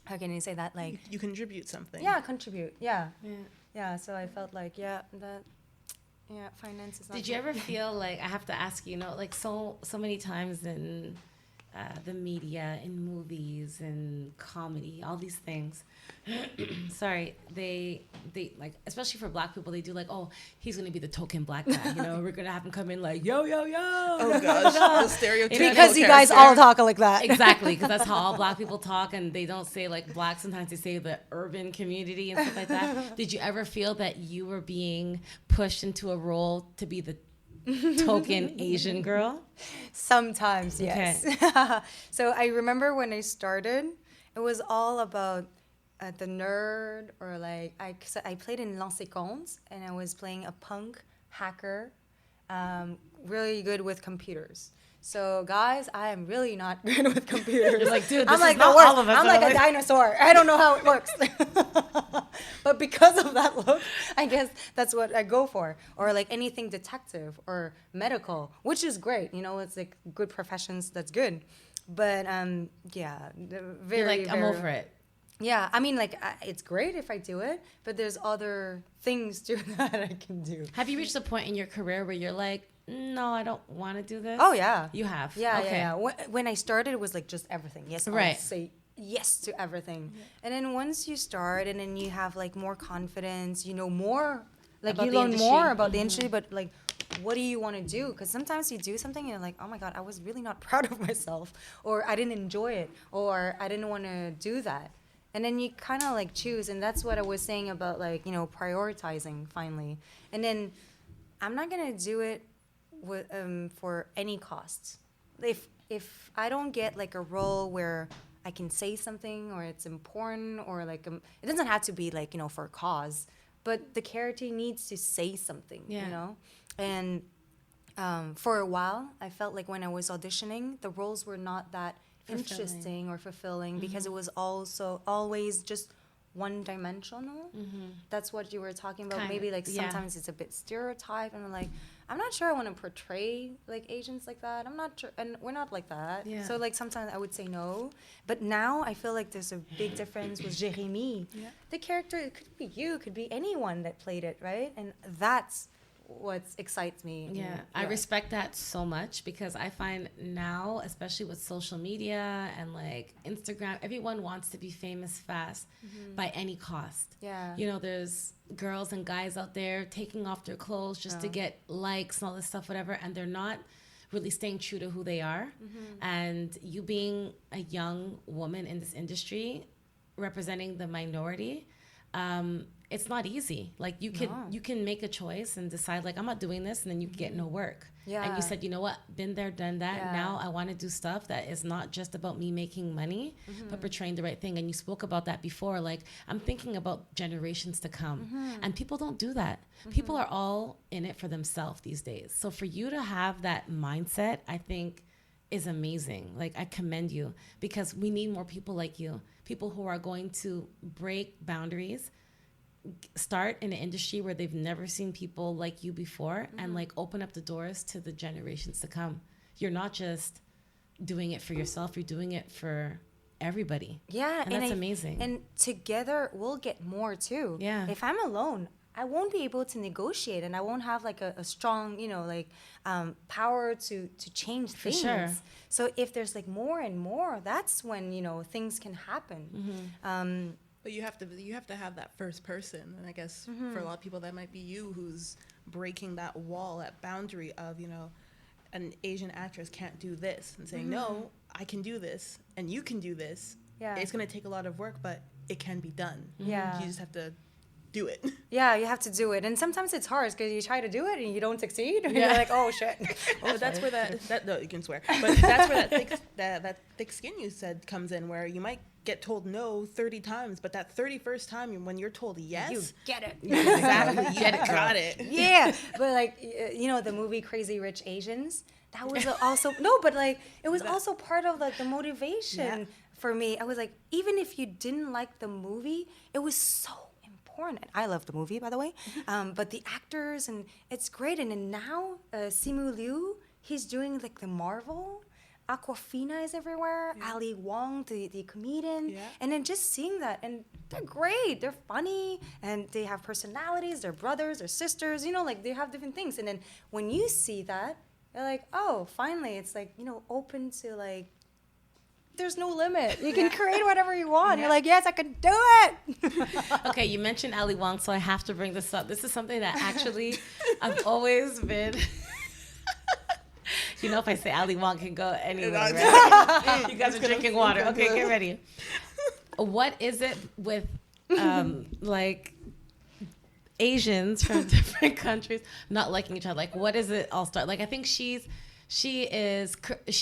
how can I say that? Like you contribute something. Yeah, contribute. Yeah. So I felt like, finance is not. Did you ever feel like, I have to ask you, like so many times in the media, in movies, and comedy, all these things. Sorry, they like, especially for Black people, they do like, oh, he's gonna be the token Black guy. We're gonna have him come in like, yo. Oh gosh, the stereotypical. Because you guys all talk like that. Exactly, because that's how all Black people talk, and they don't say like Black. Sometimes they say the urban community and stuff like that. Did you ever feel that you were being pushed into a role to be the token Asian girl? Sometimes, yes. Okay. So I remember when I started, it was all about the nerd, or like I played in Lancé Comptes, and I was playing a punk hacker, really good with computers. So guys, I am really not good with computers. You're like, dude, this I'm like is not all of us. I'm like a dinosaur. I don't know how it works. But because of that look, I guess that's what I go for. Or like anything detective or medical, which is great. It's like good professions. That's good. But You're like, I'm over it. Yeah, I mean, like, it's great if I do it, but there's other things too that I can do. Have you reached a point in your career where you're like, no, I don't want to do this? Oh, yeah. You have? Yeah, okay. yeah. When I started, it was like just everything. Yes, Right. I'll say yes to everything. Yeah. And then once you start and then you have like more confidence, you know more, like About you the learn industry. more about the industry, but like, what do you want to do? Because sometimes you do something and you're like, oh my God, I was really not proud of myself, or I didn't enjoy it, or I didn't want to do that. And then you kind of like choose. And that's what I was saying about like, you know, prioritizing finally. And then I'm not going to do it with, for any cost. If I don't get like a role where I can say something or it's important or like, it doesn't have to be like, you know, for a cause, but the character needs to say something, you know? And for a while, I felt like when I was auditioning, the roles were not that interesting or fulfilling because it was also always just one-dimensional. That's what you were talking about. Maybe like sometimes it's a bit stereotyped, and I'm like, I'm not sure I want to portray like Asians like that. I'm not sure, and we're not like that. Yeah. So like sometimes I would say no, but now I feel like there's a big difference with Jeremie. Yeah. The character, it could be you, could be anyone that played it, right? And that's what excites me. Yeah, I respect that so much because I find now, especially with social media and like Instagram, everyone wants to be famous fast by any cost. Yeah. You know, there's girls and guys out there taking off their clothes just to get likes and all this stuff, whatever, and they're not really staying true to who they are. And you being a young woman in this industry, representing the minority, it's not easy. Like you can make a choice and decide like, I'm not doing this, and then you get no work. Yeah. And you said, you know what, been there, done that. Yeah. Now I want to do stuff that is not just about me making money, but portraying the right thing. And you spoke about that before. Like, I'm thinking about generations to come, and people don't do that. People are all in it for themselves these days. So for you to have that mindset, I think is amazing. Like, I commend you, because we need more people like you, people who are going to break boundaries, start in an industry where they've never seen people like you before, and like open up the doors to the generations to come. You're not just doing it for yourself, you're doing it for everybody. Yeah. And that's amazing. And together we'll get more too. Yeah. If I'm alone, I won't be able to negotiate, and I won't have like a strong, you know, like power to change things. For sure. So if there's like more and more, that's when, you know, things can happen. But you have to have that first person, and I guess for a lot of people that might be you, who's breaking that wall, that boundary of, you know, an Asian actress can't do this, and saying no, I can do this, and you can do this. Yeah, it's gonna take a lot of work, but it can be done. Yeah, you just have to do it. Yeah, you have to do it, and sometimes it's hard because you try to do it and you don't succeed. And you're like, oh shit. Well, that's where that no, you can swear, but that's where that thick skin you said comes in, where you might get told no 30 times, but that 31st time when you're told yes, you get it. Exactly. You get it. Got it. Yeah. But like, you know, the movie Crazy Rich Asians, that was also but like it was also part of like the motivation for me. I was like, even if you didn't like the movie, it was so important. And I love the movie, by the way. But the actors, and it's great. And then now Simu Liu, he's doing like the Marvel. Aquafina is everywhere. Ali Wong, the comedian, and then just seeing that, and they're great. They're funny, and they have personalities. They're brothers or sisters. You know, like they have different things. And then when you see that, you're like, oh, finally, it's like, you know, open to like. There's no limit. You can create whatever you want. You're like, yes, I can do it. Okay, you mentioned Ali Wong, so I have to bring this up. This is something that actually I've always been. You know, if I say Ali Wong can go anywhere, right? You guys are drinking water. Okay, get ready. What is it with like Asians from different countries not liking each other? Like, what does it all start? Like, I think is she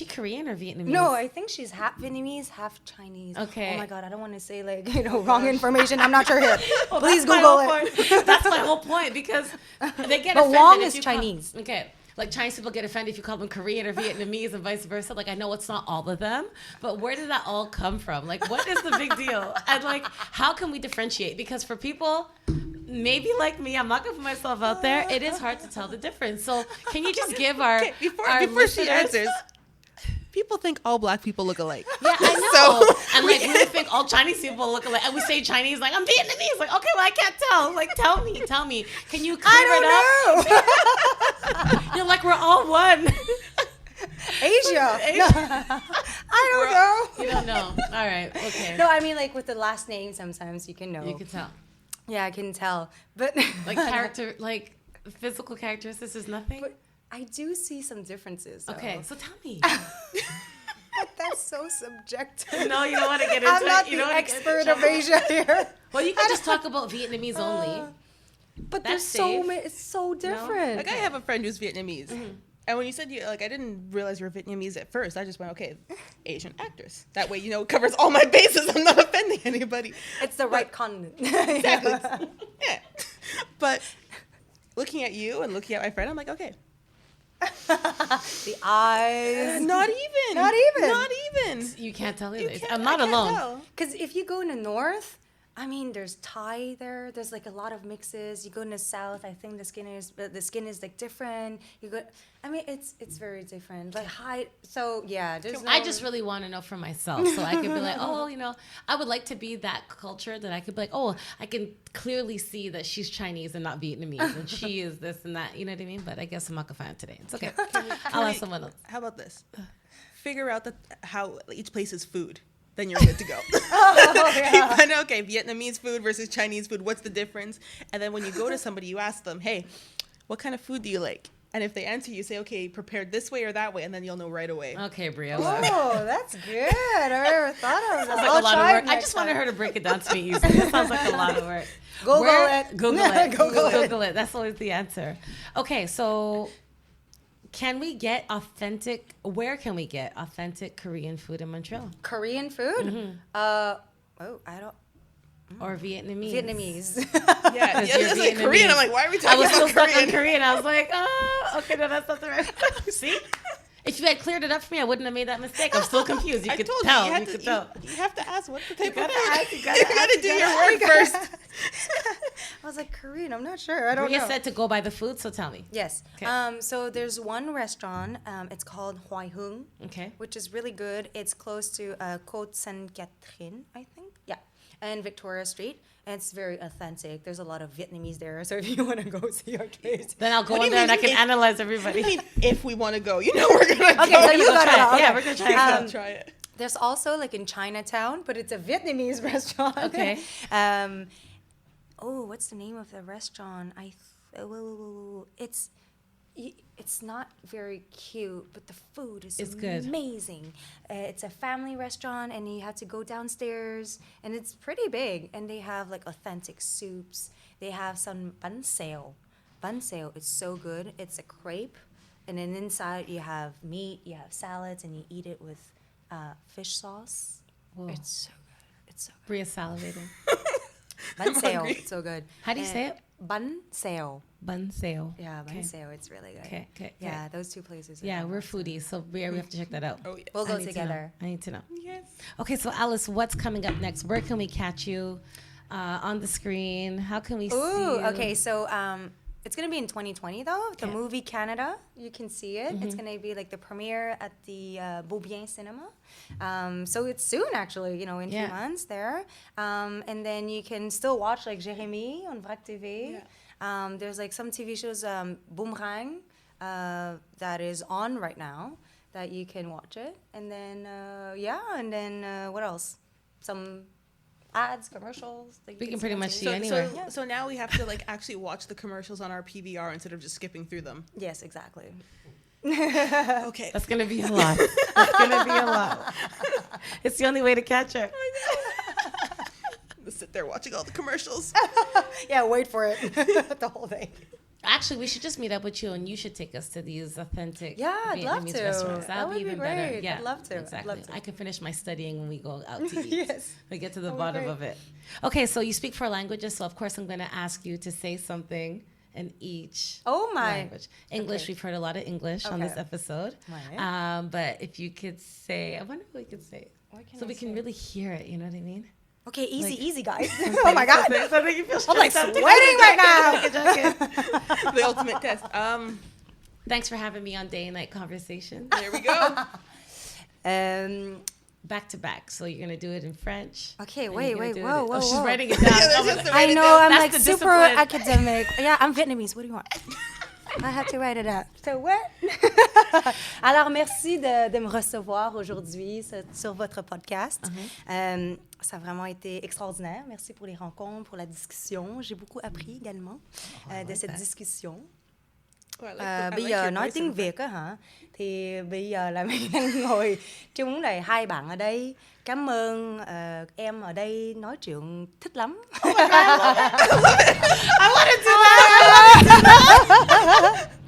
Korean or Vietnamese? No, I think she's half Vietnamese, half Chinese. Okay. Oh my God, I don't want to say like, you know, wrong information. I'm not sure here. Well, please Google it. That's my whole point, because they get offended. But Wong is Chinese. Okay. Like, Chinese people get offended if you call them Korean or Vietnamese and vice versa. Like, I know it's not all of them, but where did that all come from? Like, what is the big deal? And, like, how can we differentiate? Because for people, maybe like me, I'm not going to put myself out there, it is hard to tell the difference. So can you just give our before she answers, people think all black people look alike. Yeah, I know. And like we think all Chinese people look alike. And we say Chinese, like I'm Vietnamese. Like, okay, well I can't tell. Like, tell me. Can you clear it up? You're like, we're all one. Asia. No. I don't know. You don't know. All right. Okay. No, I mean like with the last name, sometimes you can know. You can tell. Yeah, I can tell. But Like character, like physical characteristics is nothing. But I do see some differences. Though. Okay, so tell me. But that's so subjective. No, you don't want to get into I'm not it. You the don't want to expert of Asia here. Well, you can just talk about Vietnamese only. But That's there's so safe. many. It's so different. Like I have a friend who's Vietnamese. And when you said I didn't realize you were Vietnamese at first. I just went, okay, Asian actress. That way, it covers all my bases. I'm not offending anybody. It's the right continent. Exactly. Yeah. But looking at you and looking at my friend, I'm like, okay. The eyes. Not even. You can't tell You either. can't- I'm not I can't alone. tell. Because if you go in the north, I mean, there's Thai there. There's like a lot of mixes. You go in the south, I think the skin is like different. You go, I mean, it's very different. Like so yeah. I just really want to know for myself, so I could be like, oh, I would like to be that culture that I could be like, oh, I can clearly see that she's Chinese and not Vietnamese, and she is this and that. You know what I mean? But I guess I'm not gonna find it today. It's okay. I'll ask someone else. How about this? Figure out how each place's food. Then you're good to go. You find out, okay, Vietnamese food versus Chinese food, what's the difference? And then when you go to somebody, you ask them, hey, what kind of food do you like? And if they answer, you say, okay, prepared this way or that way, and then you'll know right away. Okay, Bria. Oh, that's good. I never thought of that. Sounds like a lot of work. I just wanted her to break it down to me easily. That sounds like a lot of work. Google it. Google it. That's always the answer. Okay, so where can we get authentic Korean food in Montreal? Korean food? I don't. Or Vietnamese? Vietnamese. Yeah, You're it's like Vietnamese. Korean. I'm like, why are we I talking was still about stuck on Korean? Korean. I was like, okay, no, that's not the right. See? If you had cleared it up for me, I wouldn't have made that mistake. I'm still confused. You I could told tell. you, You could tell. you have to ask what the type of gotta food. ask, you You gotta gotta do your work first. I was like, Korean? I'm not sure. I don't Bria know. said to go by the food, so tell me. Yes. Okay. So there's one restaurant. It's called Hoai Hung, Okay. which is really good. It's close to Côte Sainte-Catherine, I think. Yeah. And Victoria Street. And it's very authentic. There's a lot of Vietnamese there. So if you want to go see our place. Then I'll go What do in you there and I mean can analyze everybody. I mean, if we want to go, we're gonna go. Okay, so you gotta try go. it. Yeah, Okay. we're gonna try it. I'll try it. There's also like in Chinatown, but it's a Vietnamese restaurant. Okay. What's the name of the restaurant? It's not very cute, but the food is It's good. amazing. It's a family restaurant, and you have to go downstairs, and it's pretty big. And they have like authentic soups. They have some bánh xèo. Bánh xèo is so good. It's a crepe, and then inside you have meat, you have salads, and you eat it with fish sauce. Whoa. It's so good. It's so good. Bria salivating. Bánh xèo, hungry. it's so good. How do you say it? Bánh xèo. Bun sale. Yeah, bánh Okay. xèo, it's really good. Okay. Yeah, those two places. Are Yeah, we're awesome. foodies, so we have to check that out. Oh yeah. We'll I go need to know. together. I need to know. Yes. Okay, so Alice, what's coming up next? Where can we catch you on the screen? How can we see you? Okay, so it's gonna be in 2020 though. The Okay. movie Canada, you can see it. It's gonna be like the premiere at the Beaubien Cinema. So it's soon actually, in 2 months there. And then you can still watch like Jeremie on vractv. Yeah. There's like some TV shows, Boomerang, that is on right now that you can watch it. And then what else? Some ads, commercials. That you We can see pretty on much TV. see anywhere. So now we have to actually watch the commercials on our PVR instead of just skipping through them. Yes, exactly. Okay. That's gonna be a lot. That's gonna be a lot. It's the only way to catch her. Let's sit there watching all the commercials. Yeah, wait for it the whole day. Actually, we should just meet up with you, and you should take us to these authentic Yeah, I'd love Vietnamese to. restaurants. That That would would be be even better. great. Yeah, I'd love to. I'd Exactly. love to. I can finish my studying when we go out to eat. Yes. We get to the That would be bottom great. of it. Okay, so you speak 4 languages, so of course I'm going to ask you to say something in each Oh my. language. English, Okay. we've heard a lot of English on this Okay. episode. Right. But if you could say, I wonder what we could say. What can So I we can say? really hear it, you know what I mean? Okay, easy, Like- easy, guys. Oh my God. Something you feel I'm like stressed out. sweating right now. The ultimate test. Thanks for having me on Day and Night Conversation. There we go. Back to back. So you're going to do it in French. Okay, and wait, you're gonna do whoa, it- whoa, Oh, she's whoa. writing it down. I know, I'm That's like the super discipline. academic. Yeah, I'm Vietnamese. What do you want? I have to write it out. So what? Alors, merci de me recevoir aujourd'hui sur votre podcast. Ça a vraiment été extraordinaire. Merci pour les rencontres, pour la discussion. J'ai beaucoup appris également de cette discussion. Bây giờ nói tiếng Việt á hả? Thì bây giờ là mình đang ngồi chung này, hai bạn ở đây. Cảm ơn em ở đây nói chuyện thích lắm. I want to do that.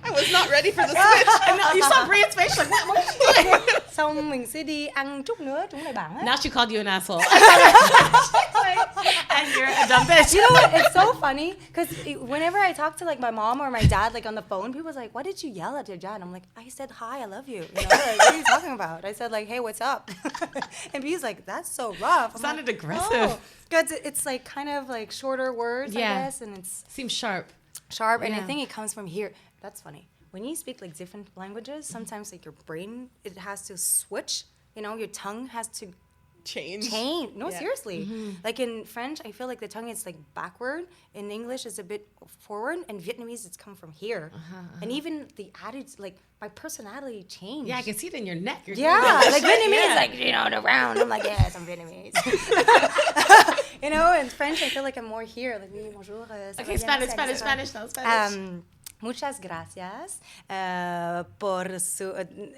I was not ready for the switch. You saw Brian's face like, what is she doing? Xong mình sẽ đi ăn chút nữa chúng này bạn á. Now she called you an asshole. And you're a dumb bitch. You know what? It's so funny because whenever I talk to like my mom or my dad like on the phone, people's like, "Why did you yell at your dad?" I'm like, "I said hi, I love you." You know, like, what are you talking about? I said like, "Hey, what's up?" And he's like, "That's so rough." I'm Sounded like, aggressive. Oh. Because it's like kind of like shorter words, I guess, and it's Seems sharp. sharp, and I Yeah. think it comes from here. That's funny. When you speak like different languages, sometimes like your brain it has to switch. You know, your tongue has to Change. No, Yeah. seriously. Like in French, I feel like the tongue is like backward. In English, it's a bit forward. And Vietnamese, it's come from here. And even the attitude, like my personality changed. Yeah, I can see it in your neck. You're Yeah, doing like that. Vietnamese, Yeah. like, you know, the round. I'm like, yes, I'm Vietnamese. You know, in French, I feel like I'm more here. Like, oui, bonjour. Ça Okay, va bien, Spanish. etc. Spanish. Muchas gracias por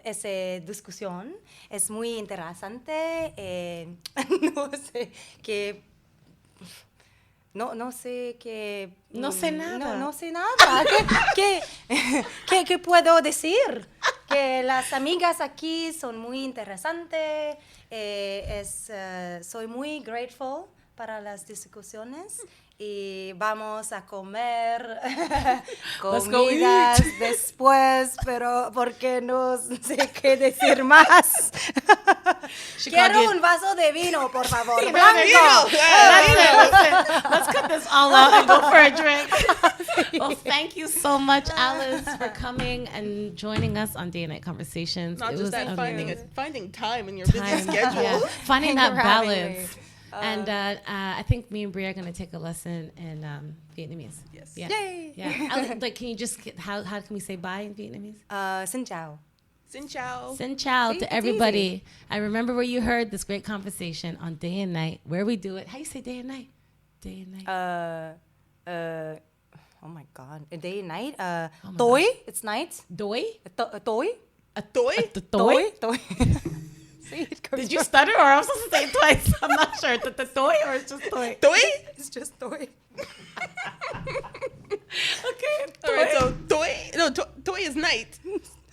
esa discusión. Es muy interesante. No sé qué. No sé qué. No sé nada. No sé nada. ¿Qué puedo decir? Que las amigas aquí son muy interesantes. Soy muy grateful para las discusiones. Y vamos a comer Let's go comidas después, pero porque no sé qué decir más. She called Quiero you- un vaso de vino, por favor. Vino. Blanco. Listen. Let's cut this all out and go for a drink. Well, thank you so much, Alice, for coming and joining us on Day and Night Conversations. Not It just was that, amazing. finding time in your busy Time, schedule. yeah. Finding Thank that you for having balance. me. And I think me and Bria are going to take a lesson in Vietnamese. Yes. Yeah. Yay. Yeah. Like, can you just how can we say bye in Vietnamese? Xin chào. Xin chào. Xin chào See, to it's everybody. easy. I remember where you heard this great conversation on Day and Night, where we do it. How you say Day and Night? Day and Night. Oh my God. A day and night. my Tối. It's night. Doi? Tối. A Doi? Doi? Tối. See, it comes Did you from- stutter or I'm supposed to say it twice? I'm not sure. The doi or it's just doi? Doi? It's just tối. Okay. All right, so doi. No, doi is night.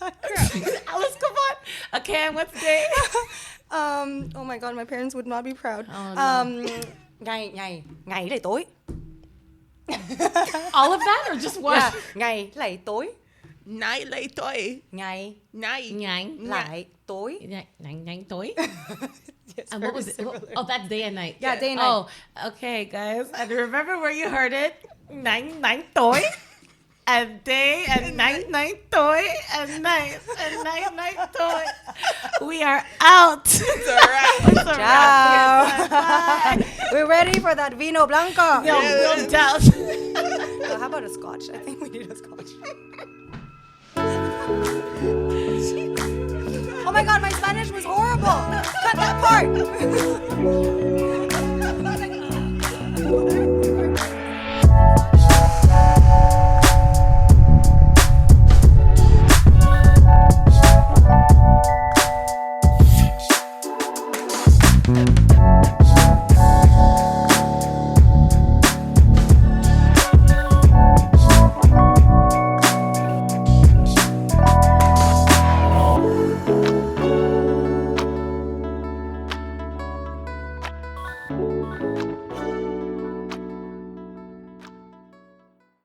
Alice, come on. Okay, and what's day? Oh my God, my parents would not be proud. Oh, no. Ngày là tối. All of that or just one? Yeah, ngày lại tối. Night lay doi. Ngày Night. Nhang. lại tối. Nhang doi? Yes, And very what was it? similar. Oh, that's day and night. Yeah, day and night. Oh, okay, guys. And remember where you heard it? Nine toy. And day and night toy. And night toy. We are out. It's all right. It's a wrap. Ciao. We're ready for that vino blanco. No doubt. So how about a scotch? I think we need a scotch. Oh my God, my Spanish was horrible. Cut that part.